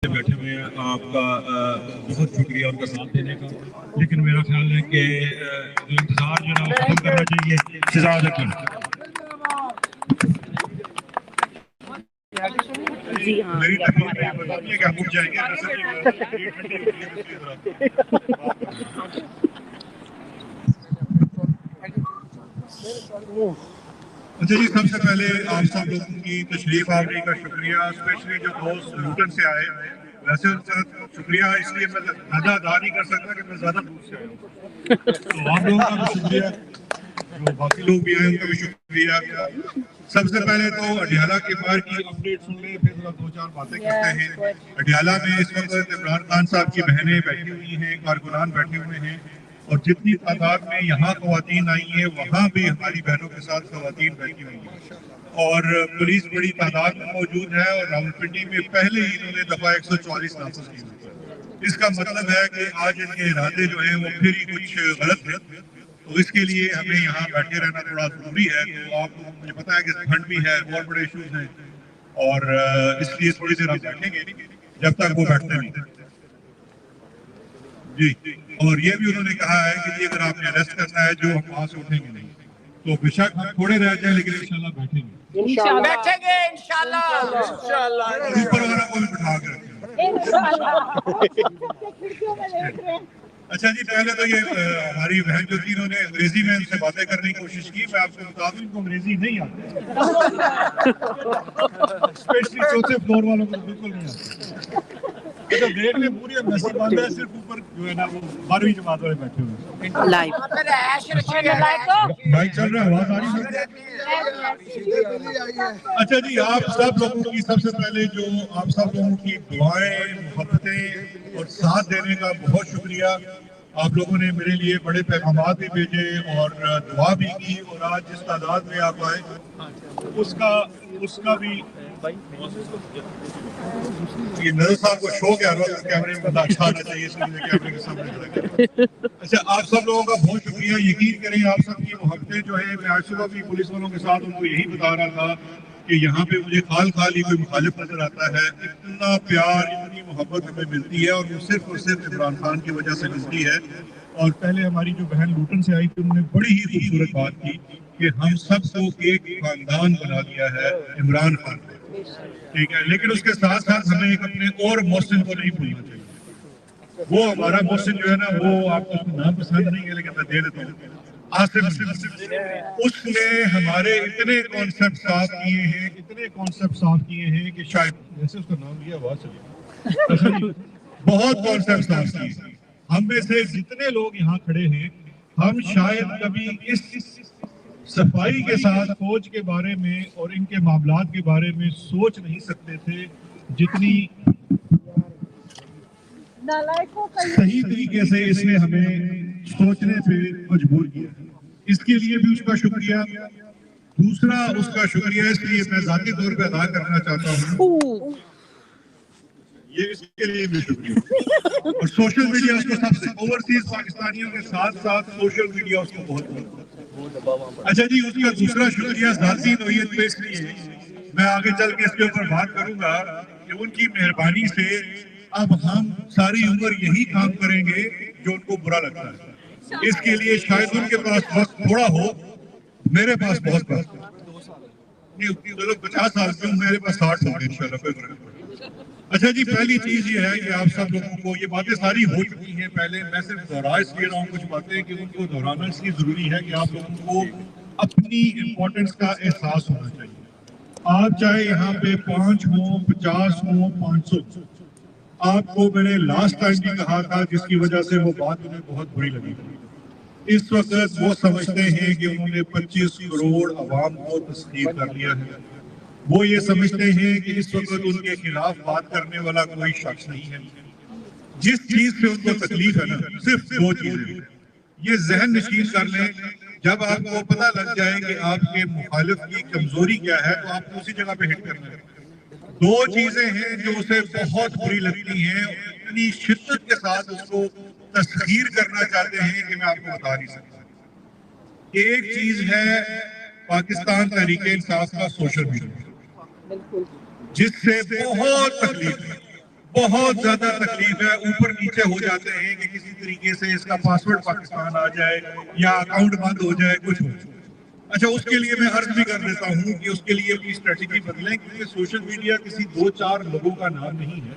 بیٹھے ہوئے ہیں آپ کا بہت شکریہ ان کا ساتھ دینے کا، لیکن میرا خیال ہے کہ انتظار جو ہے وہ ختم کرنا چاہیے. جی ہاں میری تکلیف بتانی ہے کہ ہم اٹھ جائیں گے. اچھا جی، سب سے پہلے آپ سب لوگوں کی تشریف آوری کا شکریہ، اسپیشلی جو دوست لوٹن سے آئے. ویسے ان کا شکریہ اس لیے میں زیادہ ادا نہیں کر سکتا کہ میں زیادہ دور سے آیا ہوں، تو آپ لوگوں کا بھی شکریہ، جو باقی لوگ بھی آئے ان کا بھی شکریہ. سب سے پہلے تو اڈیالہ کے باہر کی اپڈیٹ سن لیں، پھر دو چار باتیں کرتے ہیں. اڈیالہ میں اس وقت عمران خان صاحب کی بہنیں بیٹھی ہوئی ہیں، کارکنان بیٹھے ہوئے ہیں، اور جتنی تعداد میں یہاں خواتین آئی ہیں وہاں بھی ہماری بہنوں کے ساتھ خواتین بیٹھی ہوئی ہیں، اور پولیس بڑی تعداد میں موجود ہے، اور راولپنڈی میں پہلے ہی انہوں نے دفعہ 144 نافذ کی ہوئی ہے. اس کا مطلب ہے کہ آج ان کے ارادے جو ہیں وہ پھر ہی کچھ غلط ہیں، تو اس کے لیے ہمیں یہاں بیٹھے رہنا تھوڑا ضروری ہے. تو آپ کو مجھے پتا ہے کہ ٹھنڈ بھی ہے، اور بڑے ایشوز ہیں، اور اس لیے تھوڑی دیر ہم بیٹھیں گے جب تک وہ بیٹھتے نہیں جی. اور یہ بھی انہوں نے کہا ہے کہ اگر آپ نے ریسٹ کرنا ہے جو ہم وہاں سے اٹھیں گے نہیں، تو بے شک ہم تھوڑے رہ جائیں لیکن انشاءاللہ بیٹھیں گے. بیٹھیں گے انشاءاللہ. اوپر والا کو بھی بٹھا کے رکھیں. اچھا جی، پہلے تو یہ ہماری بہن جو تھی انہوں نے انگریزی میں ان سے باتیں کرنے کی کوشش کی. میں آپ کو بتا دوں ان کو انگریزی نہیں آتی، اسپیشلی چوتھے فلور والوں کو بالکل نہیں آتی. اچھا دیکھ لیں پوری ایمبیسی بند ہے، صرف اوپر جو ہے نا وہ 12ویں جماعت والے بیٹھے ہوئے ہیں. لائیو بائک چل رہا ہے، آواز آ رہی ہے. اچھا جی، آپ سب لوگوں کی سب سے پہلے جو آپ سب لوگوں کی دعائیں، محبتیں اور ساتھ دینے کا بہت شکریہ. آپ لوگوں نے میرے لیے بڑے پیغامات بھی بھیجے اور دعا بھی کی، اور آج جس تعداد میں آپ آئے اس کا بھی یہ نظر صاحب کو شوق ہے ہر وقت کیمرے میں بندہ اچھا آنا چاہیے، اس لیے کیمرے کے سامنے کھڑا کیا. اچھا، آپ سب لوگوں کا بہت شکریہ. یقین کریں آپ سب کی محبتیں جو ہے، میں آج صبح بھی پولیس والوں کے ساتھ ان کو یہی بتا رہا تھا کہ یہاں پہ مجھے خال ہی کوئی مخالف نظر آتا ہے. اتنا پیار، اتنی محبت ہمیں ملتی ہے، اور وہ صرف اور صرف عمران خان کی وجہ سے ملتی ہے. اور پہلے ہماری جو بہن لوٹن سے آئی تھی انہوں نے بڑی ہی خوبصورت بات کی کہ ہم سب کو ایک خاندان بنا دیا ہے عمران خان نے. ٹھیک ہے، لیکن اس کے ساتھ ساتھ ہمیں ایک اپنے اور محسن کو نہیں بھولنا چاہیے. وہ ہمارا محسن جو ہے نا، وہ آپ کو نام پسند نہیں ہے لیکن میں دے دیتا ہوں، آصف. اس نے ہمارے اتنے کانسیپٹ صاف کیے ہیں کہ شاید جیسے اس کا نام لیا آواز چلی بہت کانسیپٹ صاف کیے. ہم میں سے جتنے لوگ یہاں کھڑے ہیں، ہم شاید کبھی اس صفائی کے ساتھ فوج کے بارے میں اور ان کے معاملات کے بارے میں سوچ نہیں سکتے تھے جتنی صحیح طریقے سے اس نے ہمیں سوچنے پہ مجبور کیا. اس کے لیے بھی اس کا شکریہ. دوسرا اس کا شکریہ اس لیے میں ذاتی طور پہ ادا کرنا چاہتا ہوں، یہ اس کے لیے بھی شکریہ. اور سوشل میڈیا اس کو سب سے اوورسیز پاکستانیوں کے ساتھ ساتھ سوشل میڈیا اس کو بہت بہت. اچھا جی، اس کا دوسرا شکریہ ذاتی نوعیت پہ اس لیے میں آگے چل کے اس کے اوپر بات کروں گا کہ ان کی مہربانی سے اب ہم ساری عمر یہی کام کریں گے جو ان کو برا لگتا ہے. اس کے لیے شاید ان کے پاس وقت تھوڑا ہو، میرے پاس بہت وقت. 50 سال کیوں، میرے پاس 60 ہوں گے انشاءاللہ. اچھا جی، پہلی چیز یہ ہے کہ آپ سب لوگوں کو یہ باتیں ساری ہو چکی ہیں پہلے، میں صرف دہرا اس لیے رہا ہوں کچھ باتیں کہ ان کو دہرانا اس لیے ضروری ہے کہ آپ لوگوں کو اپنی امپورٹنس کا احساس ہونا چاہیے. آپ چاہے یہاں پہ 5 ہوں، 50 ہوں، 500. آپ کو میں نے لاسٹ ٹائم بھی کہا تھا جس کی وجہ سے وہ بات انہیں بہت بری لگی. اس وقت وہ سمجھتے ہیں کہ انہوں نے 25 کروڑ عوام کو تسخیر کر لیا ہے. وہ یہ سمجھتے ہیں کہ اس وقت ان کے خلاف بات کرنے والا کوئی شخص نہیں ہے. جس چیز سے ان کو تکلیف ہے نا، صرف 2 چیزیں. یہ ذہن نشین کر لیں، جب آپ کو پتہ لگ جائے کہ آپ کے مخالف کی کمزوری کیا ہے تو آپ کو اسی جگہ پہ ہٹ کرنا ہے. 2 چیزیں ہیں جو اسے بہت بری لگتی ہیں، اتنی شدت کے ساتھ اس کو تسخیر کرنا چاہتے ہیں کہ میں آپ کو بتا نہیں سکتا. ایک چیز ہے پاکستان تحریک انصاف کا سوشل میڈیا، جس سے بہت تکلیف ہے. بہت زیادہ تکلیف ہے، اوپر نیچے ہو جاتے ہیں کہ کسی طریقے سے اس کا پاسورڈ پاکستان آ جائے یا اکاؤنٹ بند ہو جائے، کچھ ہو جائے۔ اچھا، اس کے لیے میں عرض بھی کر دیتا ہوں کہ اس کے لیے اپنی اسٹریٹجی بدلیں، کیونکہ سوشل میڈیا کسی 2-4 لوگوں کا نام نہیں ہے،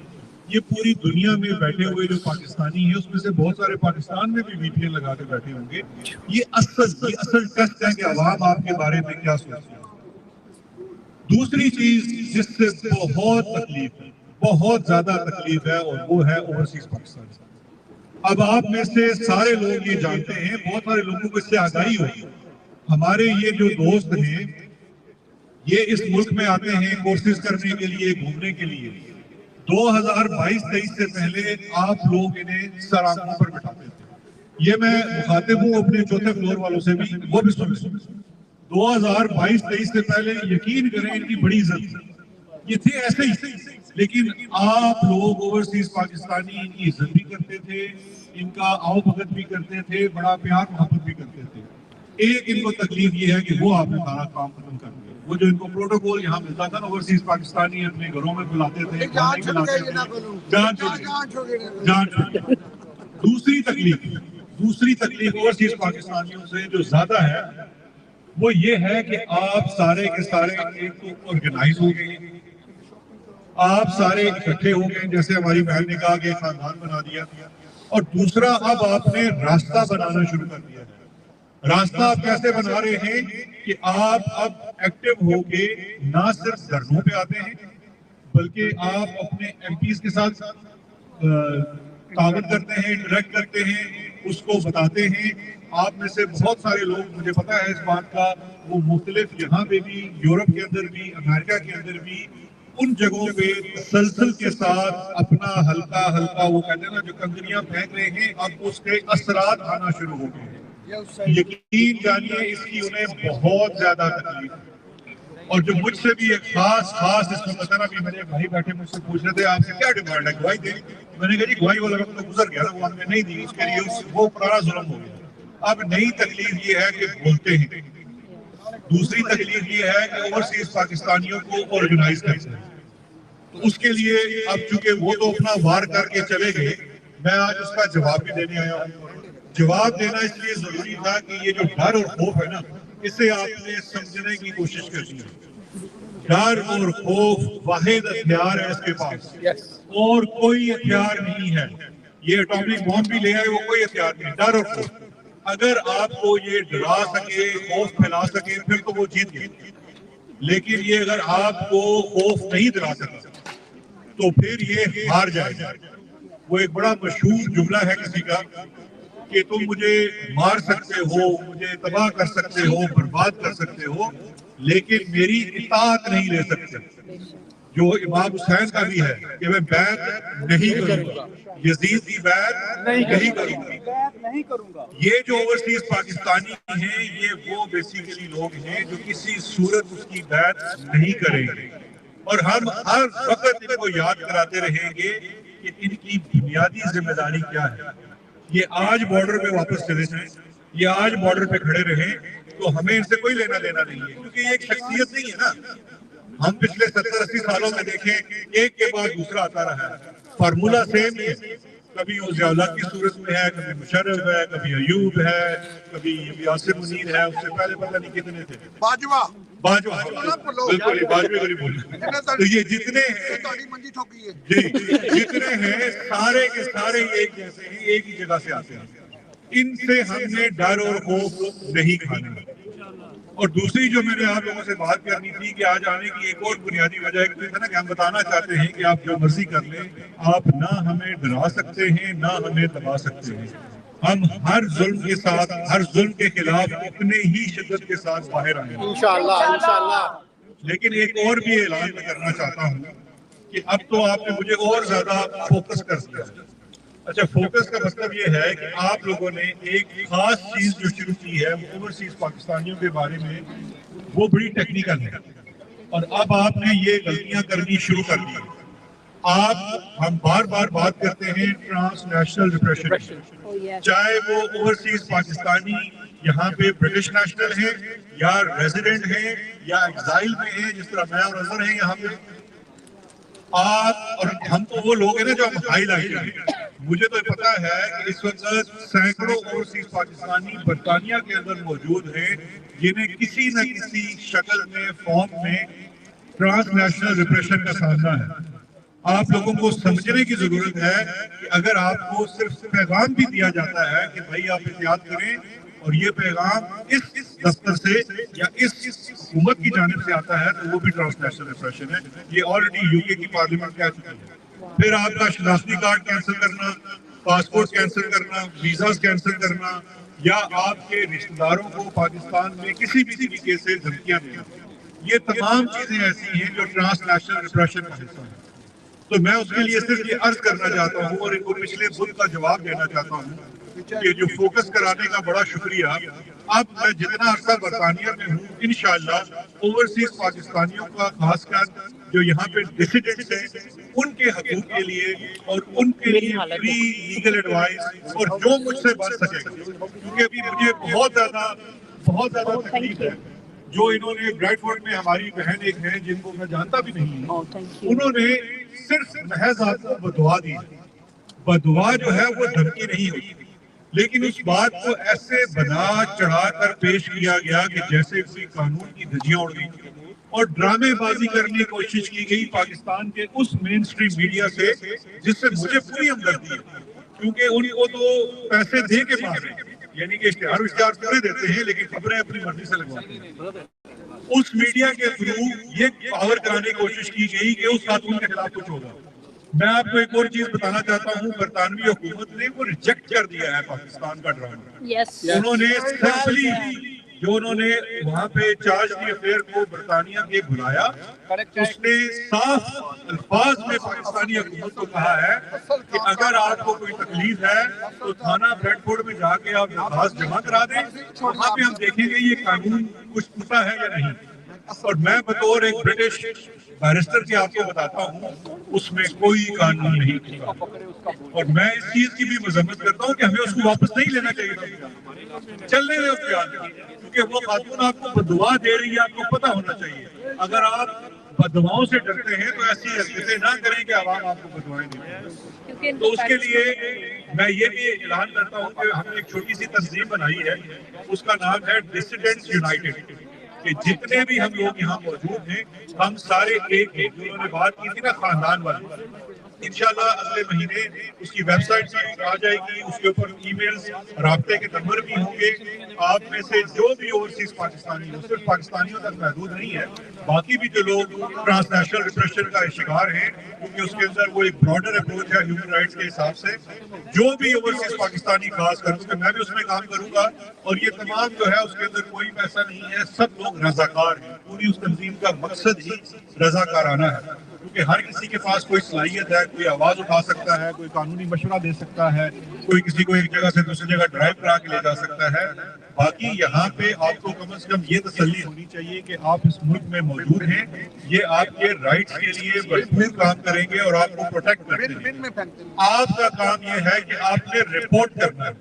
یہ پوری دنیا میں بیٹھے ہوئے جو پاکستانی ہیں اس میں سے بہت سارے پاکستان میں بھی وی پی این لگا کے بیٹھے ہوں گے۔ یہ اصل ٹیسٹ ہے کہ عوام آپ کے بارے میں کیا سوچتی ہے۔ دوسری چیز جس سے بہت تکلیف ہے، بہت زیادہ تکلیف ہے، اور وہ ہے اوورسیز پاکستان۔ اب آپ میں سے سارے لوگ یہ جانتے ہیں، بہت سارے لوگوں کو اس سے آگاہی ہوئی، ہمارے یہ جو دوست ہیں یہ اس ملک میں آتے ہیں کورسز کرنے کے لیے، گھومنے کے لیے۔ 2022-23 سے پہلے آپ لوگ انہیں سر آنکھوں پر بٹھاتے تھے، یہ میں مخاطب ہوں اپنے چوتھے فلور والوں سے بھی، وہ بھی سن لیں۔ 2022-23 سے پہلے یقین کریں ان کی بڑی عزت تھی، یہ تھے ایسے ہی، لیکن آپ لوگ اوورسیز پاکستانی ان کی عزت بھی کرتے تھے، ان کا آؤ بھگت بھی کرتے تھے، بڑا پیار محبت بھی کرتے تھے۔ ایک ان کو تکلیف یہ ہے کہ وہ آپ نے سارا کام ختم کر دیا۔ وہ جو ان کو پروٹوکول یہاں ملتا تھا نا، اوورسیز پاکستانی اپنے گھروں میں بلاتے تھے، جان چھوڑ۔ دوسری تکلیف اوورسیز پاکستانیوں سے جو زیادہ ہے وہ یہ ہے کہ آپ سارے کے سارے ایک تو آرگنائز ہو گئے، آپ سارے اکٹھے ہو گئے، جیسے ہماری بہن نے کہا کہ خاندان بنا دیا، اور دوسرا اب آپ نے راستہ بنانا شروع کر دیا ہے۔ راستہ آپ کیسے بنا رہے ہیں کہ آپ اب ایکٹیو ہو کے نہ صرف دھرنوں پہ آتے ہیں بلکہ آپ اپنے ایم پیز کے ساتھ تعاون کرتے ہیں، انٹریکٹ کرتے ہیں، اس کو بتاتے ہیں۔ آپ میں سے بہت سارے لوگ، مجھے پتا ہے اس بات کا، وہ مختلف یہاں پہ بھی، یورپ کے اندر بھی، امریکہ کے اندر بھی، ان جگہوں پہ تسلسل کے ساتھ اپنا ہلکا ہلکا، وہ کہتے ہیں نا، جو کنکریاں پھینک رہے ہیں، اب اس کے اثرات آنا شروع ہو گئے ہیں۔ یقین جانیے اس کی انہیں بہت زیادہ تکلیف ہے، اور جو مجھ سے بھی ایک خاص اس میں پتہ نا، بھی میرے بھائی بیٹھے مجھ سے پوچھ رہے تھے آپ سے کیا ڈیمانڈ ہے، گواہی دیں؟ میں نے کہا جی گواہی والا وقت تو گزر گیا نا، وہ ہم نے نہیں دی، اس کے لیے وہ پرانا ظلم ہو گیا۔ اب نئی تکلیف یہ ہے کہ بولتے ہیں، دوسری تکلیف یہ ہے کہ اوورسیز پاکستانیوں کو آرگنائز کرتے ہیں۔ تو اس کے لیے اب چونکہ وہ تو اپنا وار کر کے چلے گئے، میں آج اس کا جواب بھی دینے آیا ہوں۔ جواب دینا اس لیے ضروری تھا کہ یہ جو ڈر اور خوف ہے نا، اسے آپ نے سمجھنے کی کوشش کرنی ہے۔ ڈر اور خوف واحد ہتھیار ہے اس کے پاس، اور کوئی ہتھیار نہیں ہے۔ یہ اٹامک بم بھی لے آئے، وہ کوئی ہتھیار نہیں، ڈر اور خوف۔ اگر آپ کو یہ ڈرا سکے، خوف پھیلا سکے، پھر تو وہ جیت گئے۔ لیکن یہ اگر آپ کو خوف نہیں دلا سکتا تو پھر یہ ہار جائے گا۔ وہ ایک بڑا مشہور جملہ ہے کسی کا کہ تم مجھے مار سکتے ہو، مجھے تباہ کر سکتے ہو، برباد کر سکتے ہو، لیکن میری اطاعت نہیں لے سکتے۔ جو امام حسین کا بھی ہے کہ میں بیعت نہیں کروں گا، یزید کی بیعت نہیں کروں گا۔ یہ جو اوورسیز پاکستانی ہیں، یہ وہ بیسیکلی لوگ ہیں جو کسی صورت اس کی بیعت نہیں کریں گے، اور ہر وقت ان کو یاد کراتے رہیں گے کہ ان کی بنیادی ذمہ داری کیا ہے۔ یہ آج بارڈر پہ واپس چلے جائیں، یہ آج بارڈر پہ کھڑے رہیں، تو ہمیں ان سے کوئی لینا دینا نہیں ہے، کیونکہ یہ ایک شخصیت نہیں ہے نا۔ ہم پچھلے 70-80 سالوں میں دیکھیں، ایک کے بعد دوسرا آتا رہا ہے، فارمولا سیم ہی ہے۔ کبھی وہ ضیاء اللہ کی صورت میں ہے، کبھی مشرف ہے، کبھی ایوب ہے، کبھی یاسر منیر ہے، اس سے پہلے پتہ نہیں کتنے تھے، باجوہ، بالکل باجوے کو نہیں بولنا۔ تو یہ جتنے ہیں جی، جتنے ہیں سارے کے سارے ایک جیسے ہیں، ایک ہی جگہ سے آتے ہیں۔ ان سے ہم نے ڈر اور خوف نہیں کھانا۔ اور دوسری جو میں نے آپ لوگوں سے بات کرنی تھی کہ آج آنے کی ایک اور بنیادی وجہ ہے کہ ہم بتانا چاہتے ہیں کہ آپ جو مرضی کر لیں، آپ نہ ہمیں ڈرا سکتے ہیں، نہ ہمیں دبا سکتے ہیں۔ ہم ہر ظلم کے ساتھ، ہر ظلم کے خلاف اپنے ہی شدت کے ساتھ باہر آئیں گے انشاءاللہ۔ لیکن ایک اور بھی اعلان میں کرنا چاہتا ہوں کہ اب تو آپ نے مجھے اور زیادہ فوکس کر دیا۔ اچھا، فوکس کا مطلب یہ ہے کہ آپ لوگوں نے ایک خاص چیز جو شروع کی ہے اوورسیز پاکستانیوں کے بارے میں، وہ بڑی ٹیکنیکل ہے، اور اب آپ نے یہ غلطیاں کرنی شروع کر دی۔ ہم بار بار بات کرتے ہیں ٹرانس نیشنل ڈپریشن، چاہے وہ اوورسیز پاکستانی یہاں پہ برٹش نیشنل ہیں یا ریزیڈنٹ ہیں یا ایگزائل میں ہیں، جس طرح میں اور اظہر ہیں یہاں پہ، آپ اور ہم تو وہ لوگ ہیں نا جو ہم ہائی لائٹ کریں. مجھے تو پتا ہے کہ اس وقت سینکڑوں اوورسیز پاکستانی برطانیہ کے اندر موجود ہیں جنہیں کسی نہ کسی شکل میں فارم میں ٹرانس نیشنل ریپریشن کا سامنا ہے. آپ لوگوں کو سمجھنے کی ضرورت ہے کہ اگر آپ کو صرف پیغام بھی دیا جاتا ہے کہ بھائی آپ احتیاط کریں اور یہ پیغام اس دفتر سے یا اس حکومت کی جانب سے آتا ہے تو وہ بھی ٹرانس نیشنل ریپریشن ہے. یہ آلریڈی یو کے کی پارلیمنٹ کہہ چکی ہے. پھر آپ کا شناختی کارڈ کینسل کرنا, پاسپورٹ کینسل کرنا, ویزاز کینسل کرنا, یا آپ کے رشتہ داروں کو پاکستان میں کسی بھی طریقے سے دھمکیاں دینا, یہ تمام چیزیں ایسی ہیں جو ٹرانس نیشنل ریپریشن کا حصہ ہیں. تو میں اس کے لیے صرف یہ عرض کرنا چاہتا ہوں اور ان کو پچھلے بدھ کا جواب دینا چاہتا ہوں کہ جو فوکس کرانے کا بڑا شکریہ. اب میں جتنا عرصہ برطانیہ میں ہوں انشاءاللہ اوورسیز پاکستانیوں کا, خاص کر جو یہاں پہ ڈسیڈنٹس ہیں, ان کے حقوق کے لیے اور ان کے لیے فری لیگل ایڈوائس اور جو مجھ سے بن سکے, کیونکہ ابھی مجھے بہت زیادہ تکلیف ہے. جو انہوں نے بریڈ فورڈ میں ہماری بہن ایک ہے جن کو میں جانتا بھی نہیں ہوں, انہوں نے صرف محض آپ کو بدعا دی. بدعا جو ہے وہ دھمکی نہیں ہوئی, لیکن اس بات کو ایسے بنا چڑھا کر پیش کیا گیا کہ جیسے کوئی قانون کی دھجیاں اڑ گئی, اور ڈرامے بازی کرنے کی کوشش کی گئی پاکستان کے اس مین سٹریم میڈیا سے جس سے مجھے پوری ہمدردی ہے, کیونکہ ان کو تو پیسے دے کے مار رہے ہیں, یعنی کہ اشتہار پورے دیتے ہیں لیکن خبریں اپنی مرضی سے لگواتے ہیں. اس میڈیا کے تھرو یہ پاور کرانے کی کوشش کی گئی کہ اس خاتون کے خلاف کچھ ہوگا. میں آپ کو ایک اور چیز بتانا چاہتا ہوں, برطانوی حکومت نے وہ ریجیکٹ کر دیا ہے پاکستان کا ڈرامہ. انہوں نے سمپلی جو انہوں نے وہاں پہ چارج دی افیئر کو برطانیہ کے بلایا, اس نے صاف الفاظ میں پاکستانی حکومت کو کہا ہے کہ اگر آپ کو کوئی تکلیف ہے تو تھانہ بریڈ فورڈ میں جا کے آپ درخواست جمع کرا دیں, وہاں پہ ہم دیکھیں گے یہ قانون کچھ ٹوٹا ہے یا نہیں. اور میں بطور ایک برٹش بیرسٹر کے آپ کو بتاتا ہوں اس میں کوئی قانون نہیں ٹوٹا, اور میں اس چیز کی بھی مذمت کرتا ہوں کہ ہمیں اس کو واپس نہیں لینا چاہیے تھا, چلنے دیں اس کے آگے, کیونکہ وہ خاتون آپ کو بدعا دے رہی ہے, آپ کو پتہ ہونا چاہیے. اگر آپ بدعاؤں سے ڈرتے ہیں تو ایسی حرکتیں نہ کریں کہ عوام آپ کو بدعائیں دیں. تو اس کے لیے میں یہ بھی اعلان کرتا ہوں کہ ہم نے ایک چھوٹی سی تنظیم بنائی ہے, اس کا نام ہے ڈسیڈنٹس یونائٹڈ, کہ جتنے بھی ہم لوگ یہاں موجود ہیں ہم سارے ایک ہیں. جو انہوں نے بات کی تھی نا خاندان والی, انشاءاللہ اگلے مہینے اس کی ویب سائٹ پر آ جائے گی, اس کے اوپر ای میلز, رابطے کے نمبر بھی ہوں گے. آپ میں سے جو بھی اوورسیز پاکستانی ہیں, صرف پاکستانیوں تک محدود نہیں ہے, باقی بھی جو لوگ ٹرانس نیشنل ریپریشن کا شکار ہیں, کیونکہ اس کے اندر وہ ایک براڈر اپروچ ہے ہیومن رائٹس کے حساب سے, جو بھی اوورسیز پاکستانی خاص کر, کیونکہ میں بھی اس میں کام کروں گا, اور یہ تمام جو ہے اس کے اندر کوئی پیسہ نہیں ہے, سب لوگ رضاکار ہیں. پوری اس تنظیم کا مقصد ہی رضاکارانہ ہے, کیونکہ ہر کسی کے پاس کوئی صلاحیت ہے, کوئی آواز اٹھا سکتا ہے, کوئی قانونی مشورہ دے سکتا ہے, کوئی کسی کو ایک جگہ سے دوسری جگہ ڈرائیو کرا کے لے جا سکتا ہے. باقی یہاں پہ آپ کو کم از کم یہ تسلی ہونی چاہیے کہ آپ اس ملک میں موجود ہیں, یہ آپ کے رائٹس کے لیے بھرپور کام کریں گے اور آپ کو پروٹیکٹ کرتے ہیں. آپ کا کام یہ ہے کہ آپ نے رپورٹ کرنا ہے,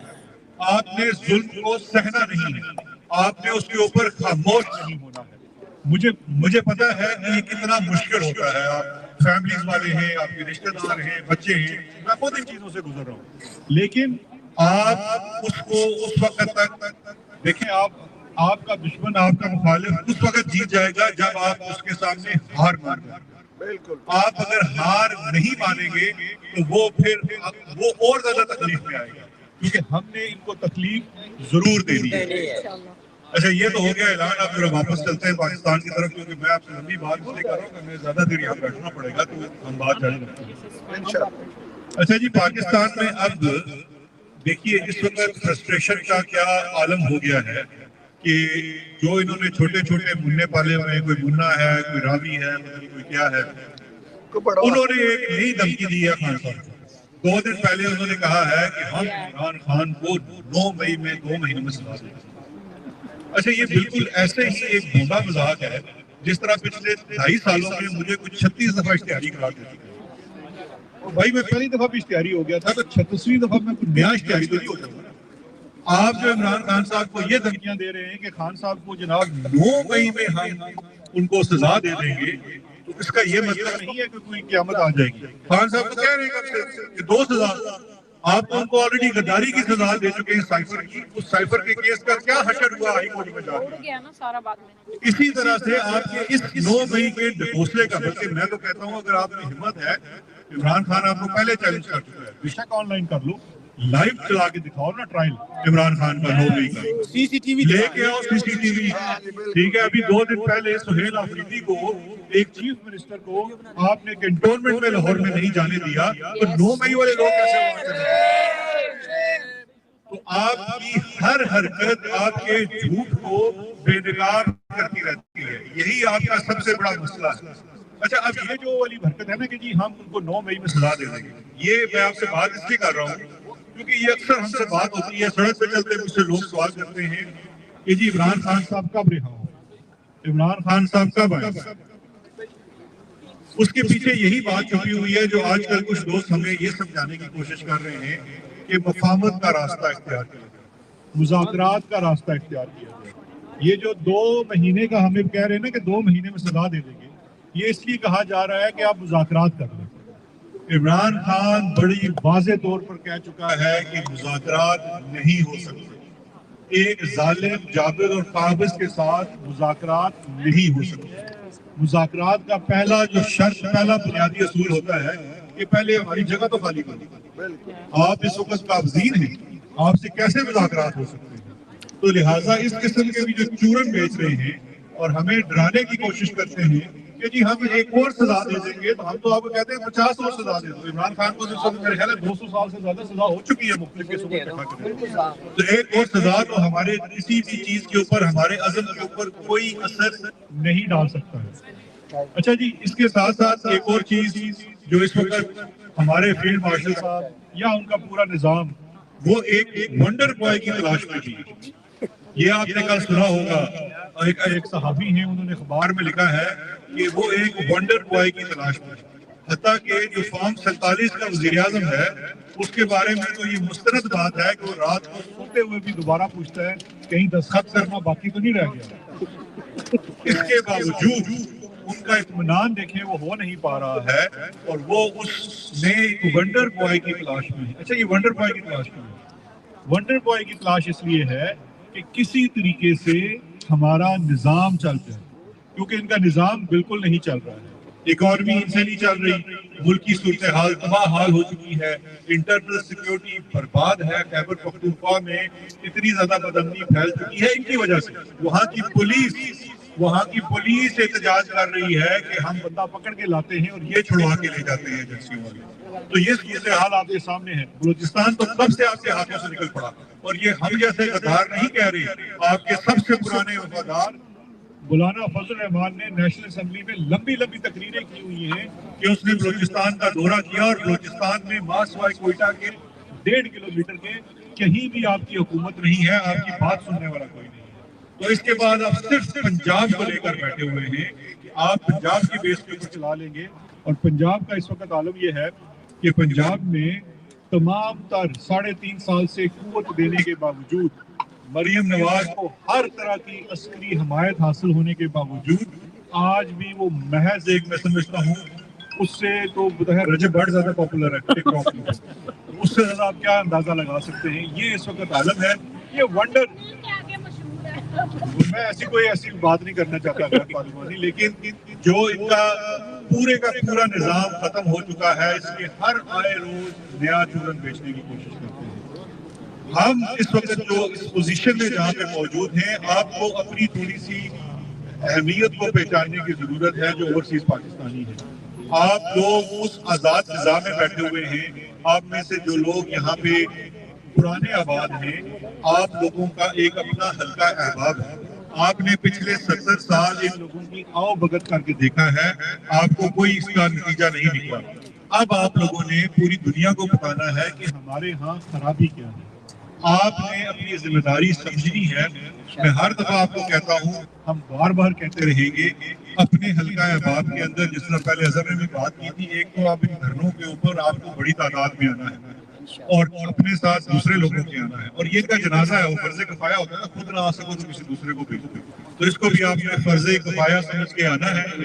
آپ نے ظلم کو سہنا نہیں ہے, آپ نے اس کے اوپر خاموش نہیں ہونا ہے. مجھے پتا ہے کہ یہ کتنا مشکل ہوتا ہے, آپ فیملیز والے ہیں, آپ کے رشتہ دار ہیں, بچے ہیں, میں خود ان چیزوں سے گزر رہا ہوں, لیکن آپ اس کو اس وقت تک دیکھیں, آپ کا دشمن, آپ کا مخالف اس وقت جیت جائے گا جب آپ اس کے سامنے ہار مان گے. آپ اگر ہار نہیں مانیں گے تو وہ اور زیادہ تکلیف میں آئے گا, کیونکہ ہم نے ان کو تکلیف ضرور دینی ہے. اچھا, یہ تو ہو گیا اعلان. آپ ذرا واپس چلتے ہیں پاکستان کی طرف, کیونکہ میں آپ سے لمبی بات اس لیے کر رہا ہوں کہ ہمیں زیادہ دیر یہاں بیٹھنا پڑے گا, تو ہم بات جاری رکھتے ہیں. اچھا جی, پاکستان میں اب دیکھیے اس وقت فرسٹریشن کا کیا عالم ہو گیا ہے کہ جو انہوں نے چھوٹے چھوٹے منہ پالے ہوئے ہیں, کوئی منا ہے, کوئی راوی ہے, کوئی کیا ہے, انہوں نے ایک نئی دھمکی دی ہے خان صاحب کو. 2 دن پہلے انہوں نے کہا ہے کہ ہم عمران خان کو 9 مئی میں 2 مہینوں میں سزا دیں گے. اچھا, یہ بالکل ایسے ہی ایک بھونڈا مذاق ہے جس طرح پچھلے 2.5 سالوں میں مجھے کچھ 36 دفعہ اشتہاری کرا دیتی ہے. بھائی میں پہلی دفعہ بھی اشتہاری ہو گیا تھا, تو 36ویں دفعہ میں کوئی نیا اشتہاری تو نہیں ہو جاتا. آپ جو عمران خان صاحب کو یہ دھمکیاں دے رہے ہیں کہ خان صاحب کو جناب 9 مئی میں ہم ان کو سزا دے دیں گے, اس کا یہ مطلب نہیں ہے کہ کوئی قیامت آ جائے گی. خان صاحب تو کہہ رہے ہیں کب سے کہ 2 سزا آپ ان کو آلریڈی غداری کی سزا دے چکے ہیں سائفر کی. اس سائفر کے کیس کا کیا حشر ہوا ہائی کورٹ میں جا کے. اسی طرح سے آپ کے اس 9 مئی کے ڈھکوسلے کا، بلکہ میں تو کہتا ہوں اگر آپ کی ہمت ہے، عمران خان آپ کو پہلے چیلنج کر چکا ہے، بے شک آن لائن کر لو، لائیو چلا کے دکھاؤ نا ٹرائل عمران خان کا 9 مئی کا، سی سی ٹی وی لے کے آؤ سی سی ٹی وی. ٹھیک ہے، ابھی 2 دن پہلے سہیل آفریدی کو، ایک چیف منسٹر کو آپ نے کنٹونمنٹ میں لاہور میں نہیں جانے دیا، تو 9 مئی والے لوگ کیسے وہاں چلے گئے؟ تو آپ کی ہر حرکت آپ کے جھوٹ کو بے نقاب کرتی رہتی ہے، یہی آپ کا سب سے بڑا مسئلہ ہے. اچھا، اب یہ جو والی حرکت ہے نا کہ جی ہم ان کو 9 مئی میں سزا دے دیں گے، یہ میں آپ سے بات اس لیے کر رہا ہوں کیونکہ یہ اکثر ہم سے بات ہوتی ہے، سڑک پہ چلتے مجھ سے لوگ سوال کرتے ہیں کہ جی عمران خان صاحب کب رہا ہو، عمران خان صاحب کب آئے. اس کے پیچھے یہی بات چھپی ہوئی ہے جو آج کل کچھ دوست ہمیں یہ سمجھانے کی کوشش کر رہے ہیں کہ مفاہمت کا راستہ اختیار کیا جائے، مذاکرات کا راستہ اختیار کیا جائے. یہ جو 2 مہینے کا ہمیں کہہ رہے ہیں نا کہ 2 مہینے میں سزا دے دیں گے، یہ اس لیے کہا جا رہا ہے کہ آپ مذاکرات کر لیں. عمران خان بڑی واضح طور پر کہہ چکا ہے کہ مذاکرات نہیں ہو سکتے. ایک ظالم جابر اور قابض کے ساتھ مذاکرات نہیں ہو سکتے. مذاکرات کا پہلا جو شرط، پہلا بنیادی اصول ہوتا ہے کہ پہلے ہماری جگہ تو خالی کرو. آپ اس وقت قابضین ہیں، آپ سے کیسے مذاکرات ہو سکتے ہیں؟ تو لہٰذا اس قسم کے بھی جو چورن بیچ رہے ہیں اور ہمیں ڈرانے کی کوشش کرتے ہیں کہ جی ہم ایک اور سزا دے دیں گے، تو ہم تو آپ کو کہتے ہیں 50 اور سزا دے دو. عمران خان کو تو میرے خیال ہے 200 سال سے زیادہ سزا ہو چکی ہے مختلف کیسوں میں اکٹھا کرنے. تو ایک اور سزا تو ہمارے کسی بھی چیز کے اوپر، ہمارے عزم کے اوپر کوئی اثر نہیں ڈال سکتا ہے. اچھا جی، اس کے ساتھ ساتھ ایک اور چیز جو اس وقت ہمارے فیلڈ مارشل صاحب یا ان کا پورا نظام، وہ ایک ونڈر بوائے کی تلاش میں تھی. یہ آپ نے کل سنا ہوگا، ایک صحافی ہیں، انہوں نے اخبار میں لکھا ہے کہ وہ ایک ونڈر بوائے کی تلاش میں، حتیٰ کہ جو فارم 47 کا وزیر اعظم ہے اس کے بارے میں تو یہ مستند بات ہے کہ وہ رات کو سوتے ہوئے بھی دوبارہ پوچھتا ہے کہیں دستخط کرنا باقی تو نہیں رہ گیا. اس کے باوجود ان کا اطمینان دیکھیں وہ ہو نہیں پا رہا ہے اور وہ اس نے ایک ونڈر بوائے کی تلاش میں ہے. اچھا، یہ ونڈر بوائے کی تلاش میں ہے. ونڈر بوائے کی تلاش اس لیے ہے کہ کسی طریقے سے ہمارا نظام چل جائے، کیونکہ ان کا نظام بالکل نہیں چل رہا ہے. اکانومی ان سے نہیں چل رہی، ملکی صورتحال تباہ حال ہو چکی ہے، انٹرنل سیکیورٹی برباد ہے. خیبر پختونخوا میں اتنی زیادہ بدامنی پھیل چکی ہے ان کی وجہ سے. وہاں کی پولیس احتجاج کر رہی ہے کہ ہم بندہ پکڑ کے لاتے ہیں اور یہ چھڑوا کے لے جاتے ہیں ایجنسیوں والے. تو یہ صورتحال آپ کے سامنے ہے. بلوچستان تو کب سے آپ کے ہاتھوں سے نکل پڑا، اور یہ ہم جیسے غدار نہیں کہہ رہے، آپ کے سب سے پرانے وفادار مولانا فضل الرحمان نے نیشنل اسمبلی میں لمبی لمبی تقریریں کی ہوئی ہیں کہ اس نے بلوچستان کا دورہ کیا اور بلوچستان میں ماسوائے کوئٹہ کے 1.5 کلومیٹر کے کہیں بھی آپ کی حکومت نہیں ہے، آپ کی بات سننے والا کوئی نہیں ہے. تو اس کے بعد آپ صرف پنجاب کو لے کر بیٹھے ہوئے ہیں کہ آپ پنجاب کی بیس کے اوپر چلا لیں گے. اور پنجاب کا اس وقت عالم یہ ہے کہ پنجاب میں تمام تر 3.5 سال سے قوت دینے کے باوجود، مریم نواز کو ہر طرح کی عسکری حمایت حاصل ہونے کے باوجود، آج بھی وہ محض ایک، میں سمجھتا ہوں اس سے تو رجب بڑھ زیادہ پاپولر ہے ٹک ٹاک میں، اس سے زیادہ آپ کیا اندازہ لگا سکتے ہیں. یہ اس وقت عالم ہے. یہ ونڈر، میں ایسی بات نہیں کرنا چاہتا پارلیمانی، لیکن جو ان کا پورے کا پورا نظام ختم ہو چکا ہے، اس کے ہر آئے روز نیا چورن بیچنے کی کوشش کرتے ہیں. ہم اس وقت جو اس پوزیشن میں جہاں پہ موجود ہیں، آپ کو اپنی تھوڑی سی اہمیت کو پہچاننے کی ضرورت ہے جو اوورسیز پاکستانی ہیں. آپ لوگ اس آزاد فضا میں بیٹھے ہوئے ہیں. آپ میں سے جو لوگ یہاں پہ پرانے آباد ہیں، آپ لوگوں کا ایک اپنا حلقہ احباب ہے. آپ نے پچھلے 70 سال ان لوگوں کی آؤ بھگت کر کے دیکھا ہے، آپ کو کوئی اس کا نتیجہ نہیں نکلا. اب آپ لوگوں نے پوری دنیا کو بتانا ہے کہ ہمارے ہاں خرابی کیا ہے. آپ نے اپنی ذمہ داری سمجھنی ہے. میں ہر دفعہ آپ کو کہتا ہوں، ہم بار بار کہتے رہیں گے، اپنے حلقہ احباب کے اندر، جس طرح پہلے اظہر نے بھی بات کی تھی، ایک تو آپ ان دھرنوں کے اوپر آپ کو بڑی تعداد میں آنا ہے اور اپنے ساتھ دوسرے لوگوں کے آنا ہے. اور یہ کا جنازہ ہے، وہ فرض کفایہ ہوتا ہے، خود نہ آ سکو تو کسی دوسرے کو بھیجو. تو اس کو بھی آپ نے فرض کفایہ سمجھ کے آنا ہے.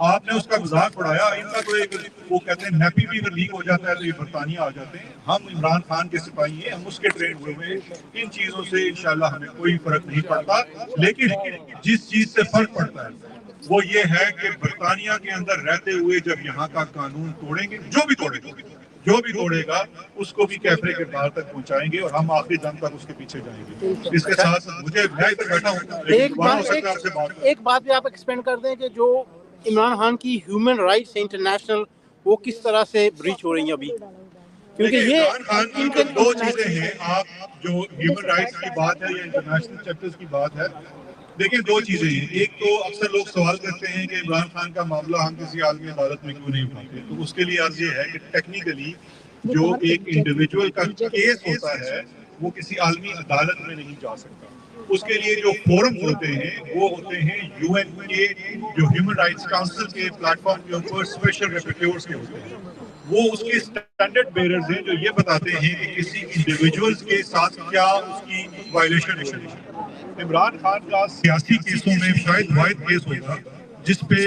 آپ نے اس کا مذاق اڑایا. ان کا تو ایک وہ کہتے ہیں نیپی بھی اگر لیک ہو جاتا ہے تو یہ برطانیہ آ جاتے ہیں. ہم عمران خان کے سپاہی ہیں, ہم اس کے ٹرین ہوئے ہیں. ان چیزوں سے انشاءاللہ ہمیں کوئی فرق نہیں پڑتا. لیکن جس چیز سے فرق پڑتا ہے وہ یہ ہے کہ برطانیہ کے اندر رہتے ہوئے جب یہاں کا قانون توڑیں گے, جو بھی توڑے گا اس کو بھی کیفرے کے باہر تک پہنچائیں گے, اور ہم آخری دم تک اس کے پیچھے جائیں گے. اس کے ساتھ مجھے میں ادھر بیٹھا ہوں, ایک بات بھی آپ ایکسپینڈ کر دیں کہ جو عمران خان کی ہیومن رائٹس انٹرنیشنل وہ کس طرح سے بریچ ہو رہی ہیں ابھی, کیونکہ یہ عمران خان کی دو چیزیں ہیں. آپ جو ہیومن رائٹس کی بات ہے یا انٹرنیشنل چیپٹرز کی بات ہے, دیکھیں دو چیزیں ہیں. ایک تو اکثر لوگ سوال کرتے ہیں کہ عمران خان کا معاملہ ہم کسی عالمی عدالت میں کیوں نہیں اٹھاتے. تو اس کے لیے عرض یہ ہے کہ ٹیکنیکلی جو ایک انڈیویجول کا کیس ہوتا ہے وہ کسی عالمی عدالت میں نہیں جا سکتا. اس کے لیے جو فورم ہوتے ہیں وہ ہوتے ہیں یو این کے جو ہیومن رائٹس کاؤنسل کے پلیٹ فارم کے اوپر اسپیشل ریپورٹرز کے ہوتے ہیں. وہ اس کے اسٹینڈرڈ بیررز ہیں جو یہ بتاتے ہیں کہ کسی انڈیویجولز کے ساتھ کیا اس کی وائلیشن ہو رہی ہے. عمران خان کا سیاسی کیسوں میں شاید واحد کیس ہوگا جس پہ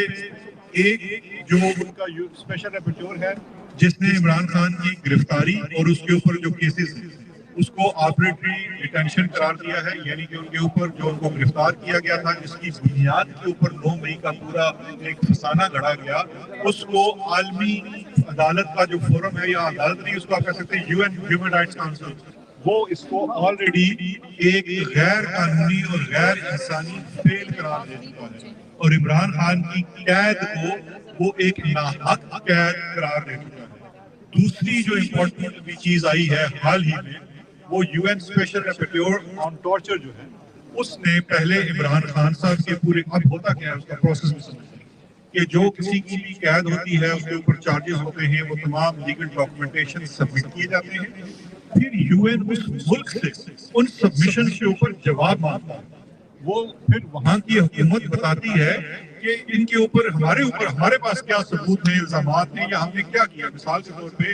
ایک جو ان کا اسپیشل ریپورٹر ہے جس نے عمران خان کی گرفتاری اور اس کے اوپر جو کیسز ہیں اس کو آربیٹری ڈیٹینشن قرار دیا ہے. یعنی کہ ان کے اوپر جو ان کو گرفتار کیا گیا تھا جس کی بنیاد کے اوپر 9 مئی کا پورا ایک فسانہ گھڑا گیا, اس کو عالمی عدالت کا جو فورم ہے یا عدالت نہیں اس کو آپ کہہ سکتے ہیں U N human rights council, وہ اس کو آلریڈی ایک غیر قانونی اور غیر انسانی فیل قرار دے چکا ہے, اور عمران خان کی قید کو وہ ایک ناحق قید قرار دے چکا ہے. دوسری جو امپورٹنٹ بھی چیز آئی ہے حال ہی میں وہ U N special rapporteur on torture جو ہے, اس نے پہلے عمران خان صاحب کے پورے اب ہوتا کیا ہے اس کا پروسیس میں سمجھیں کہ جو کسی کی بھی قید ہوتی ہے اس کے اوپر چارجز ہوتے ہیں, وہ تمام لیگل ڈاکومنٹیشن سبمٹ کیے جاتے ہیں. پھر یو این اس ملک سے ان سبمیشن کے اوپر جواب مانگتا ہے. وہ پھر وہاں کی حکومت بتاتی ہے کہ ان کے اوپر ہمارے پاس کیا ثبوت ہیں, الزامات ہیں, یا ہم نے کیا کیا. مثال کے طور پہ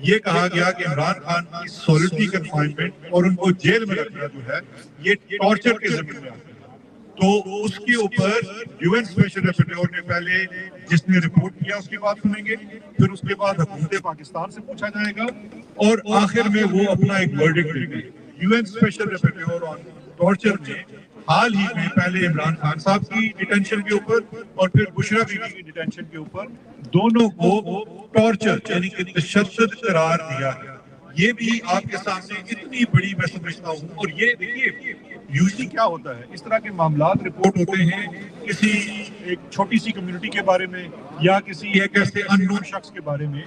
یہ کہا گیا کہ عمران خان کی سولیٹری کنفائنمنٹ اور ان کو جیل میں رکھنا جو ہے یہ ٹارچر کے ذمہ میں آتا ہے. تو اس کے اوپر یو این اسپیشل ریپورٹر نے پہلے جس نے رپورٹ کیا اس کی بات سنیں گے, پھر اس کے بعد حکومت پاکستان سے پوچھا جائے گا, اور آخر میں وہ اپنا ایک ورڈکٹ دیں گے. U N special rapporteur on torture نے حال ہی میں پہلے عمران خان صاحب کی ڈیٹینشن کے اوپر اور پھر بشرا بیوی کی ڈیٹینشن کے اوپر دونوں کو ٹارچر یعنی کہ تشدد قرار دیا ہے. یہ بھی آپ کے سامنے اتنی بڑی میں سمجھتا ہوں. اور یہ دیکھیے یوزلی کیا ہوتا ہے, اس طرح کے معاملات رپورٹ ہوتے ہیں کسی ایک چھوٹی سی کمیونٹی کے بارے میں یا کسی ایک ایسے ان نون شخص کے بارے میں.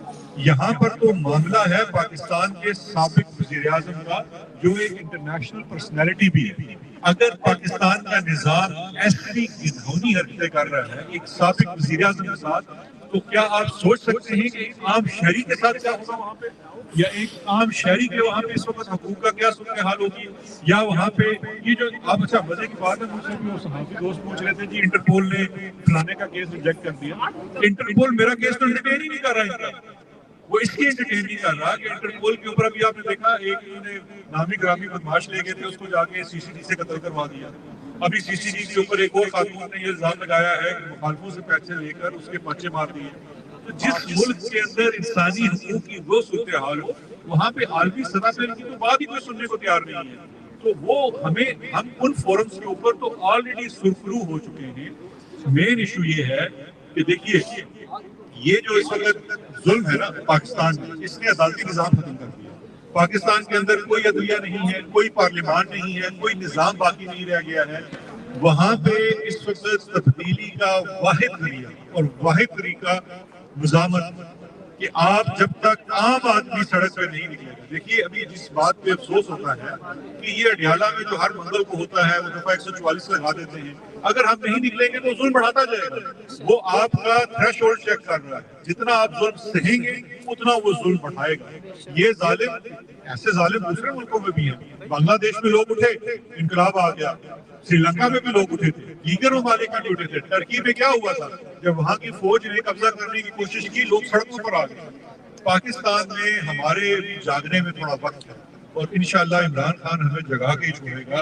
یہاں پر تو معاملہ ہے پاکستان کے سابق وزیر اعظم کا جو ایک انٹرنیشنل پرسنالٹی بھی ہے. اگر پاکستان کا نظام ایسی گھناؤنی حرکتیں کر رہا ہے ایک سابق وزیر اعظم کے ساتھ, تو کیا آپ سوچ سکتے ہیں کہ ایک عام شہری کے ساتھ کیا ہوگا وہاں پہ, یا ایک عام شہری کے وہاں پہ اس وقت حقوق کا کیا صورتحال ہوگی, یا وہاں پہ یہ جو آپ اچھا مزے کی بات ہے مجھ سے بھی وہ صحافی دوست پوچھ رہے تھے جی انٹرپول نے فلانے کا کیس ریجیکٹ کر دیا. انٹرپول میرا کیس تو انٹرٹین ہی نہیں کر رہا ہے, وہ اس لیے انٹرٹین نہیں کر رہا کہ انٹرپول کے اوپر ابھی آپ نے دیکھا ایک انہوں نے نامی گرامی بدماش لے گئے تھے, اس کو جا کے سی سی ڈی سے قتل کروا دیا. ابھی سی سی ڈی کے اوپر ایک اور خاتون نے یہ الزام لگایا ہے کہ مخالفوں سے پیسے لے کر اس کے پرچے مار دیے. تو جس ملک کے اندر انسانی حقوق کی وہ صورتحال ہو وہاں پہ عالمی سطح پہ ان کی تو بات ہی کوئی سننے کو تیار نہیں ہے. تو وہ ہم ان فورمز کے اوپر تو آلریڈی سرخرو ہو چکے ہیں. مین ایشو یہ ہے کہ دیکھیے یہ جو اس وقت ظلم ہے نا پاکستان میں, اس نے عدالتی نظام ختم کر دیا. پاکستان کے اندر کوئی عدلیہ نہیں ہے, کوئی پارلیمان نہیں ہے, کوئی نظام باقی نہیں رہ گیا ہے. وہاں پہ اس وقت تبدیلی کا واحد ذریعہ اور واحد طریقہ مزاحمت کہ آپ جب تک عام آدمی سڑک پہ نہیں نکلے گا. دیکھیے ابھی جس بات پہ افسوس ہوتا ہے کہ یہ اڈیالہ میں جو ہر منگل کو ہوتا ہے وہ دفعہ 144 لگا دیتے ہیں, اگر ہم نہیں نکلیں گے تو ظلم بڑھاتا جائے گا. وہ آپ کا تھریش ہولڈ چیک کر رہا ہے, جتنا آپ ظلم سہیں گے اتنا وہ ظلم بڑھائے گا. یہ ظالم ایسے ظالم دوسرے ملکوں میں بھی ہیں. بنگلہ دیش میں لوگ اٹھے, انقلاب آ گیا. سری لنکا میں بھی لوگ اٹھے تھے, دیگر ممالک میں بھی اٹھے تھے. ٹرکی میں کیا ہوا تھا جب وہاں کی فوج نے قبضہ کرنے کی کوشش کی, لوگ سڑکوں پر آ گئے. پاکستان میں ہمارے جاگنے میں تھوڑا وقت ہے, اور انشاءاللہ عمران خان ہمیں جگہ کے ہی چھوڑے گا.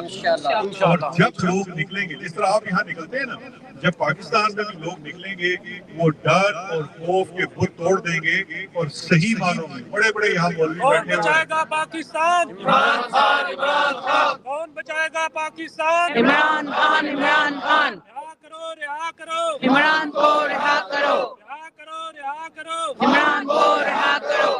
اور جب لوگ نکلیں گے جس طرح آپ یہاں نکلتے ہیں نا, جب پاکستان میں بھی لوگ نکلیں گے وہ ڈر اور خوف کے بت توڑ دیں گے اور صحیح معنوں میں بڑے بڑے یہاں مولوی بیٹھے بچائے گا پاکستان عمران خان, عمران خان. کون بچائے گا پاکستان عمران خان, عمران خان. رہا کرو عمران کو رہا کرو, رہا کرو عمران کو رہا کرو.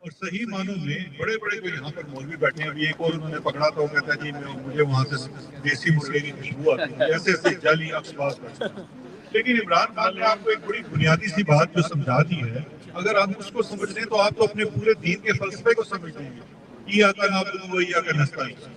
اور صحیح معنوں میں بڑے بڑے کوئی یہاں پر مولوی بیٹھے ہیں. ابھی ایک اور انہوں نے پکڑا تو وہ کہتا ہے جی مجھے وہاں سے دیسی مرغے کی خوشبو آتی ہے, ایسے ایسے جعلی اقساط کرتے ہیں. لیکن عمران خان نے آپ کو ایک بڑی بنیادی سی بات جو سمجھا دی ہے, اگر آپ اس کو سمجھ لیں تو آپ تو اپنے پورے دین کے فلسفے کو سمجھ لیں گے. ایاک نعبد و ایاک نستعین,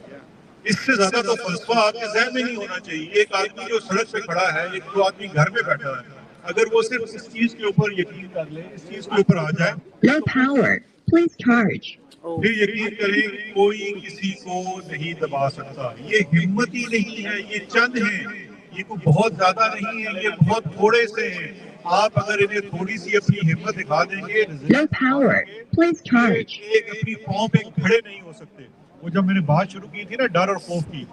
اس سے زیادہ تو فلسفہ آپ کے ذہن میں نہیں ہونا چاہیے. ایک آدمی جو سڑک پہ کھڑا ہے, ایک جو آدمی گھر میں بیٹھا ہے, اگر وہ صرف اس چیز کے اوپر یقین کر لے, اس چیز کے اوپر آ جائے, No power. Please charge. پھر یقین کریں کوئی کسی کو نہیں دبا سکتا. یہ ہمت ہی نہیں ہے, یہ چند ہیں, یہ کوئی بہت زیادہ نہیں ہے, یہ بہت تھوڑے سے ہیں. آپ اگر انہیں تھوڑی سی اپنی ہمت دکھا دیں گے, No power. Please charge. ایک اپنی پاؤں پہ کھڑے نہیں ہو سکتے. وہ جب میں نے بات شروع کی تھی نا ڈر اور خوف کی,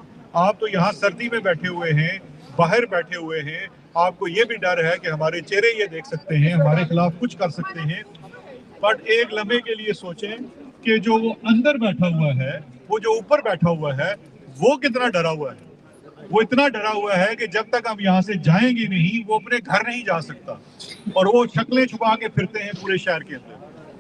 آپ تو یہاں سردی میں بیٹھے ہوئے ہیں, باہر بیٹھے ہوئے ہیں, آپ کو یہ بھی ڈر ہے کہ ہمارے چہرے یہ دیکھ سکتے ہیں, ہمارے خلاف کچھ کر سکتے ہیں. بٹ ایک لمحے کے لیے سوچیں کہ جو وہ اندر بیٹھا ہوا ہے, وہ جو اوپر بیٹھا ہوا ہے, وہ کتنا ڈرا ہوا ہے. وہ اتنا ڈرا ہوا ہے کہ جب تک ہم یہاں سے جائیں گے نہیں وہ اپنے گھر نہیں جا سکتا, اور وہ شکلیں چھپا کے پھرتے ہیں پورے شہر کے اندر.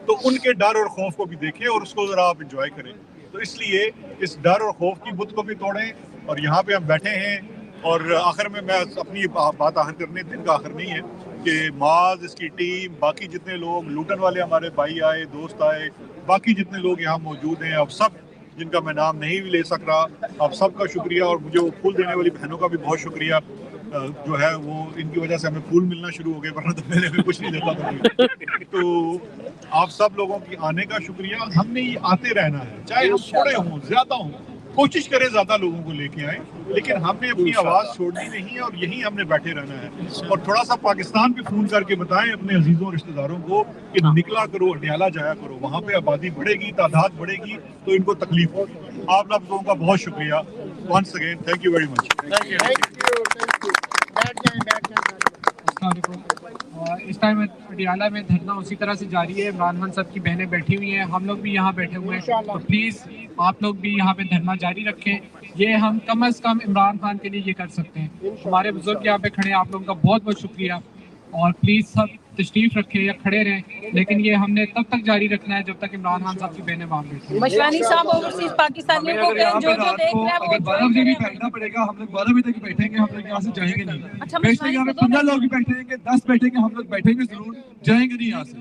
تو ان کے ڈر اور خوف کو بھی دیکھیں اور اس کو ذرا آپ انجوائے کریں. تو اس لیے اس ڈر اور خوف کی بت کو بھی توڑیں. اور یہاں پہ ہم بیٹھے ہیں, اور آخر میں اپنی بات آخر کرنے, دن کا آخر نہیں ہے, کہ معاذ, اس کی ٹیم, باقی جتنے لوگ لوٹن والے ہمارے بھائی آئے, دوست آئے, باقی جتنے لوگ یہاں موجود ہیں, اب سب جن کا میں نام نہیں بھی لے سک رہا, اب سب کا شکریہ. اور مجھے وہ پھول دینے والی بہنوں کا بھی بہت شکریہ. جو ہے وہ ان کی وجہ سے ہمیں پھول ملنا شروع ہو گئے, ورنہ تو پہلے ہمیں کچھ نہیں دیتا تھا. تو آپ سب لوگوں کی آنے کا شکریہ. ہم نے یہ آتے رہنا ہے, چاہے ہم تھوڑے ہوں زیادہ ہوں, کوشش کریں زیادہ لوگوں کو لے کے آئیں, لیکن ہم نے اپنی آواز چھوڑنی نہیں ہے اور یہیں ہم نے بیٹھے رہنا ہے. اور تھوڑا سا پاکستان بھی فون کر کے بتائیں اپنے عزیزوں اور رشتہ داروں کو کہ نکلا کرو, اڈیالہ جایا کرو, وہاں پہ آبادی بڑھے گی, تعداد بڑھے گی, تو ان کو تکلیف ہوگی. آپ لوگوں کا بہت شکریہ. Once again thank you very much. اس ٹائم اڈیالہ میں دھرنا اسی طرح سے جاری ہے. عمران خان صاحب کی بہنیں بیٹھی ہوئی ہیں, ہم لوگ بھی یہاں بیٹھے ہوئے ہیں, تو پلیز آپ لوگ بھی یہاں پہ دھرنا جاری رکھیں. یہ ہم کم از کم عمران خان کے لیے یہ کر سکتے ہیں. ہمارے بزرگ یہاں پہ کھڑے ہیں, آپ لوگوں کا بہت بہت شکریہ. اور پلیز سب تشریف رکھیں یا کھڑے رہیں, لیکن یہ ہم نے تب تک جاری رکھنا ہے جب تک عمران خان صاحب کی بہنیں وہاں بیٹھیں. مشوانی صاحب اوورسیز پاکستانیوں کو کہیں جو جو دیکھ رہے ہیں وہ 12 بجے بھی بیٹھنا پڑے گا. ہم لوگ 12 بجے تک بیٹھیں گے, ہم لوگ یہاں سے جائیں گے نہیں. اچھا, بیشتر یہاں پہ 15 لوگ بھی بیٹھیں گے, 10 بیٹھیں گے, ہم لوگ بیٹھیں گے ضرور, جائیں گے نہیں یہاں سے.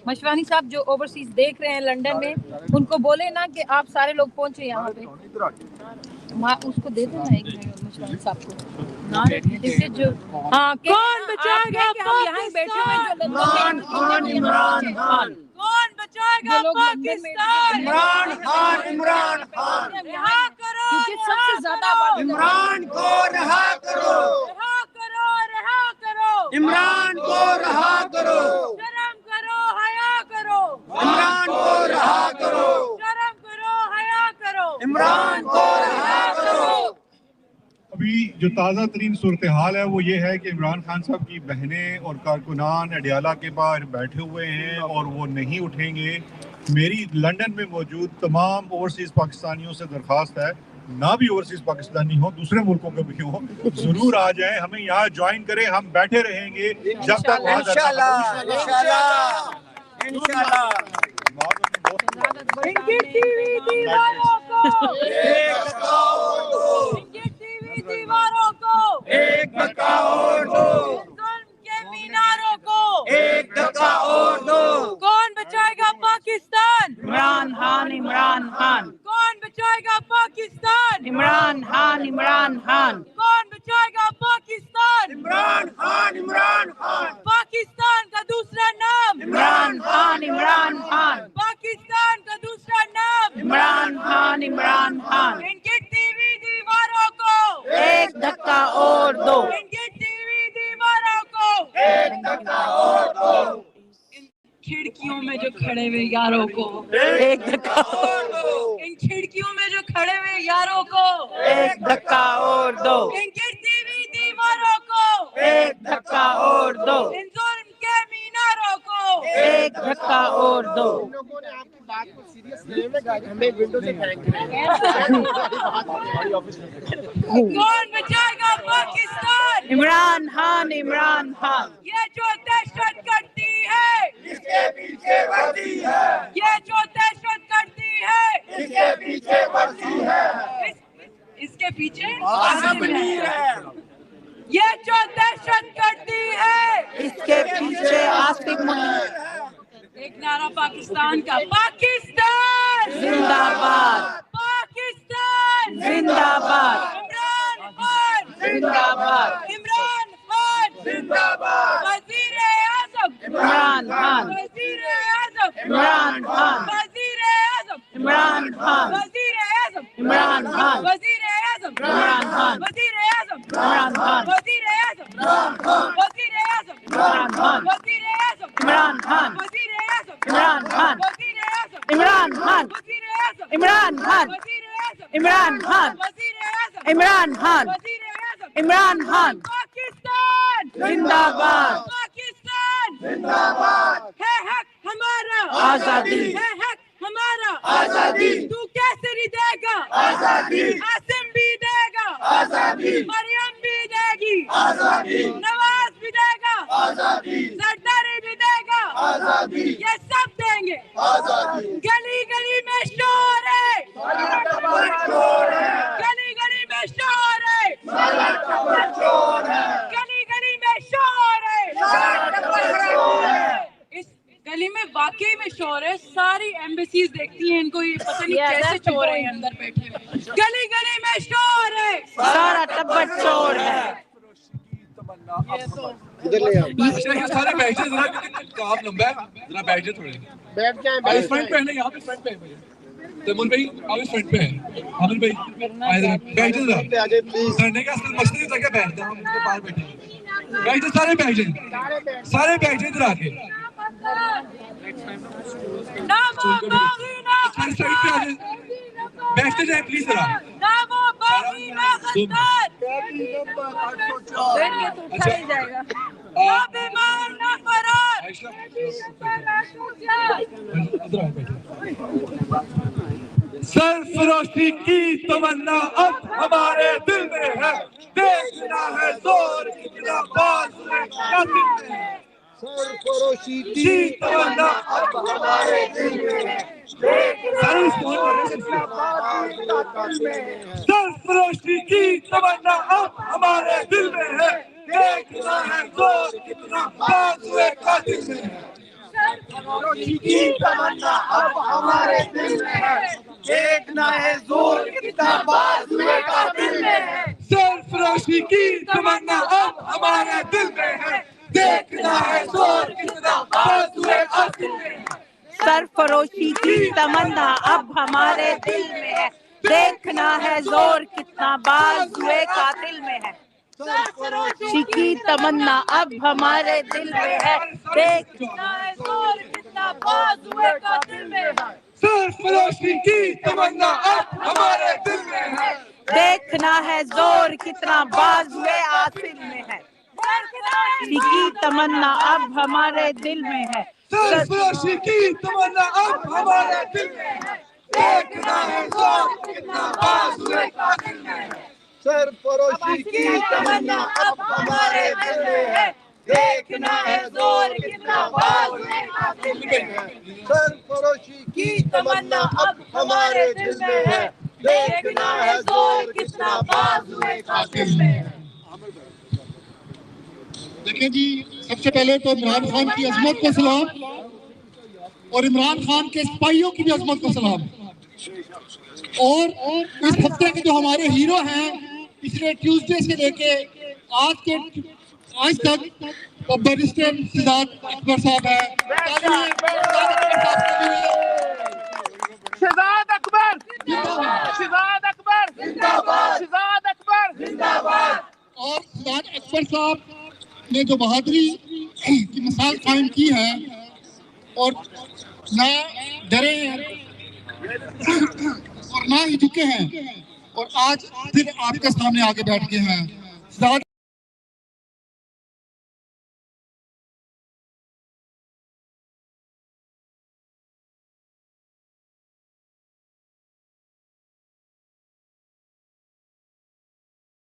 مشوانی صاحب جو اوورسیز دیکھ رہے ہیں لنڈن میں, ان کو بولے نا کہ آپ سارے لوگ پہنچے یہاں پہ. اس کو دے دینا ایک مشوانی صاحب کو. ہاں, کون بچائے گا کہ ہم یہاں ہی بیٹھے ہوئے جو عمران خان, عمران خان. کون بچائے گا پاکستان, عمران خان, عمران خان. یہاں کرو, کیونکہ سب سے زیادہ عمران کو رہا کرو, رہا کرو, رہا کرو, عمران کو رہا کرو, شرم کرو, حیا کرو, عمران کو رہا کرو, شرم کرو, حیا کرو, عمران کو رہا کرو. ابھی جو تازہ ترین صورتحال ہے وہ یہ ہے کہ عمران خان صاحب کی بہنیں اور کارکنان اڈیالہ کے باہر بیٹھے ہوئے ہیں اور وہ نہیں اٹھیں گے. میری لنڈن میں موجود تمام اوورسیز پاکستانیوں سے درخواست ہے, نہ بھی اوورسیز پاکستانی ہوں, دوسرے ملکوں کے بھی ہوں, ضرور آ جائیں, ہمیں یہاں جوائن کریں. ہم بیٹھے رہیں گے جب تک وہاں ان کی ٹی وی دیواروں کو ایک دھکا اور دو, ان کی ٹی وی دیواروں کو ایک دھکا اور دو, ظلم کے میناروں کو ایک دھکا اور دو. کون بچائے گا پاکستان, عمران خان, عمران خان, کون بچائے گا پاکستان, عمران خان, عمران خان, کون بچائے گا پاکستان, عمران خان, عمران خان, پاکستان کا دوسرا نام, عمران خان, عمران خان, پاکستان کا دوسرا نام, عمران خان, عمران خان. ان کی ٹی وی دیواروں کو ایک دھکا اور دو, ان کی ٹی وی کھڑکیوں میں جو کھڑے ہوئے یاروں کو ایک دھکا اور دو، ان کھڑکیوں میں جو کھڑے ہوئے یاروں کو ایک دھکا اور دو، ان گرتی ہوئی دیواروں کو ایک دھکا اور دو، ان ظلم کے میناروں کو ایک دھکا اور دو۔ لوگوں نے آپ کی بات کو سیریس لینے میں ہمیں ونڈو سے پھینک دیا۔ کون بچائے گا پاکستان؟ عمران خان، عمران خان، یہ جو دہشت کرتی ہے اس کے پیچھے ورزی ہے، یہ جو دہشت کرتی ہے اس کے پیچھے ورزی ہے، اس کے پیچھے آصف منیر ہے، یہ جو دہشت کرتی ہے اس کے پیچھے آصف منیر۔ ایک نعرہ پاکستان کا، پاکستان زندہ باد، پاکستان زندہ باد، عمران خان زندہ باد، عمران خان زندہ باد، وزیر اعظم عمران خان، وزیر اعظم عمران خان، وزیر اعظم عمران خان، وزیر اعظم عمران خان، وزیر اعظم عمران خان، وزیر اعظم عمران خان، وزیر اعظم وزیر اعظم عمران خان، وزیر اعظم عمران خان، وزیر اعظم عمران خان، وزیر اعظم عمران خان، وزیر اعظم عمران خان، وزیر اعظم عمران خان، وزیر اعظم عمران خان، وزیر اعظم عمران خان، پاکستان زندہ باد، پاکستان زندہ باد، ہے حق ہمارا آزادی، ہے حق ہمارا آزادی، تو کیسری دے گا آزادی، عاصم بھی دے گا آزادی، مریم بھی دے گی آزادی، نواز بھی دے گا آزادی، زرداری بھی دے گا آزادی، یہ سب دیں گے آزادی، گلی گلی میں شور ہے گلی گلی میں شور ہے گلی گلی میں شور ہے اس گلی میں واقعی میں شور ہے، ساری ایمبیسیز دیکھتی ہیں ان کو، یہ پتہ نہیں کیسے چور ہیں اندر بیٹھے ہوئے، گلی گلی میں شور ہے، سارا ٹبر چور ہے۔ سارے بیٹھے ذرا، کام لمبا ہے، ذرا بیٹھے تھوڑے، بیٹھ جائیں، اس فرنٹ پہ ہے نا، یہاں پہ فرنٹ پہ ہے۔ تیمور بھائی آپ اس فرنٹ پہ ہیں، عامر بھائی آئے ذرا بیٹھے، ذرا کرنے کا اصل مقصد ہی تھا کہ بیٹھ جائیں، ہم ان کے پاس بیٹھے بیٹھے، سارے بیٹھ جائیں، سارے بیٹھے ادھر آ کے، نہ وہ باغی نہ سارے سائڈ پہ آ جائیں، بیٹھتے جائیں پلیز ذرا۔ نہ وہ باغی نہ غدار، بیٹھ کے تو اٹھا ہی جائے گا، نہ بیمار نہ فرار، سرفراشی کی تمنا اب ہمارے دل میں ہے، دیکھنا ہے زور کتنا باز ہے قاتل میں، سرفروشی کی تمنا اب ہمارے دل میں ہے، سرفراشی کی تمنا اب ہمارے دل میں ہے، دیکھنا ہے زور کتنا باز ہے قاتل میں، سرفروشی کی تمنا اب ہمارے دل میں ہے، دیکھنا ہے زور کتنا باز ہوئے قاتل میں ہے، سرفراشی کی تمنا اب ہمارے دل میں ہے، دیکھنا ہے زور کتنا باز ہوئے قاتل میں، سرفروشی کی تمنا اب ہمارے دل میں ہے، دیکھنا ہے زور کتنا باز ہوئے قاتل میں ہے، سرفروشی کی تمنا اب ہمارے دل میں ہے، دیکھنا ہے زور کتنا باز ہوئے قاتل میں ہے، سرفراشی کی تمنا اب ہمارے دل میں ہے، دیکھنا ہے زور کتنا باز ہوئے قاتل میں ہے، سرفراشی کی تمنا اب ہمارے دل میں ہے، سرفراشی کی تمنا اب ہمارے دل میں ہے، دیکھنا ہے زور کتنا باز ہوئے قاتل میں ہے، سرفروشی کی تمنا اب ہمارے دل میں ہے، دیکھنا ہے زور کتنا باز ہوئے قاتل میں ہے، سرفروشی کی تمنا اب ہمارے دل میں ہے، دیکھنا ہے زور کتنا باز ہوئے قاتل میں ہے۔ دیکھیں جی، سب سے پہلے تو عمران خان کی عظمت کو سلام، اور عمران خان کے سپاہیوں کی بھی عظمت کو سلام، اور اس ہفتے کے جو ہمارے ہیرو ہیں، پچھلے ٹیوزڈے سے لے کے آج تک وہ بیرسٹر شہزاد اکبر صاحب ہیں، شہزاد اکبر شہزاد اکبر زندہ باد، شہزاد اکبر زندہ باد، اور شہزاد اکبر صاحب نے جو بہادری کی مثال قائم کی ہے، اور نہ ڈرے ہیں اور نہ ہی جھکے ہیں، اور آج پھر آپ کے سامنے آ کے بیٹھ گئے ہیں۔